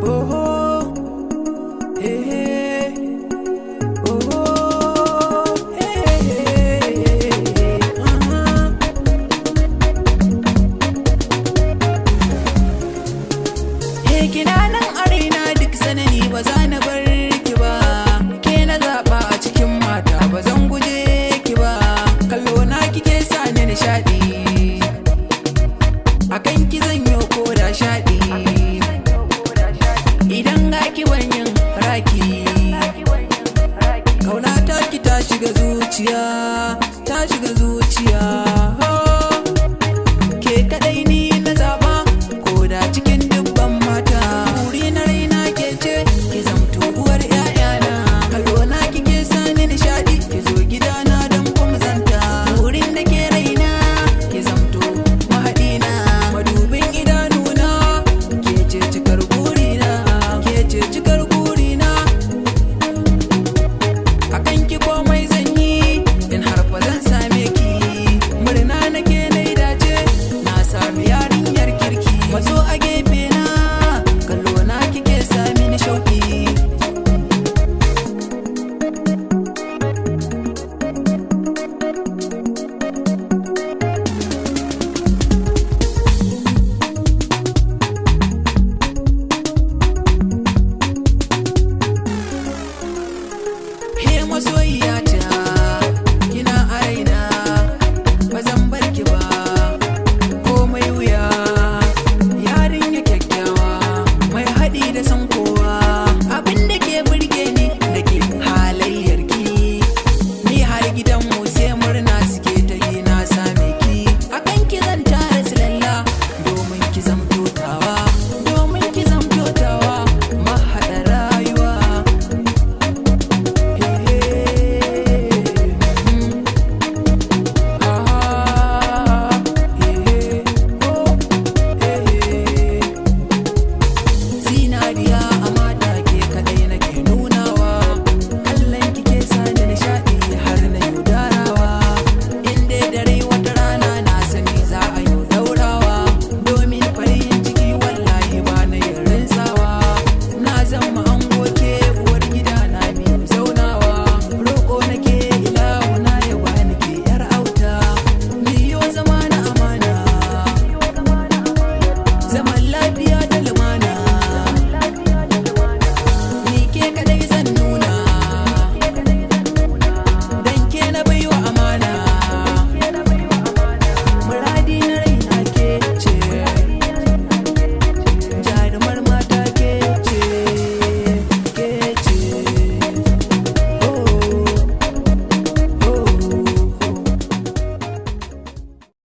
Oh, hey, hey. Oh, hey, hey. Hey, kina nan a raina duk sanani ba za na bar ki ba. Ke na zaɓa a cikin mata ba zan guje ki ba. Kallo na kike sa ni nishaɗi, akan ki zan yi ko da shaɗi. Idan ga ki yin raki, kauna ta ki ta shiga zuciya, ta shiga zuciya. Ke kadai ni na zaba ko da cikin dubban mata. Buri na raina ke ce ki zamto uwar ƴaƴana. Kallo na kike sa ni nishaɗi, ki zo gidana don kuma zanta. Burin da ke raina ki zamto mahaɗina, madubin idanuna. Ke ce cikar burina, ke ce cikar burina. Akan ki komai zan yi in har fa zan same ki. Murna nake nai dace na sami yarinyar kirki. Mazo a gefe na, kallo na kike sami ni shauki. He masoyiyata, kina a raina, ba zan bar ki ba. Komai wuya, yarinya kyakkyawa, mai haɗi da san kowa. Abin da ke burge ni da ke halayyar ki, ni har gidanmu sai murna suke ta yi na same ki. Akan ki zan tara silalla, domin ki zamto tawa, domin ki zamto tawa, mahaɗa rayuwa. Zinariya a mata ke kadai nake nunawa, kallon kike sani nishaɗi har na yau darawa. Inda dare wata rana na sani za a yi daurawa, domin farin ciki wallahi ba na yin rinsawa. Na zama ango ke uwar gida na biyu zaunawa, roƙo nake ilahu na ya bani ke yar auta. Ni yo zama na amana, zaman lafiya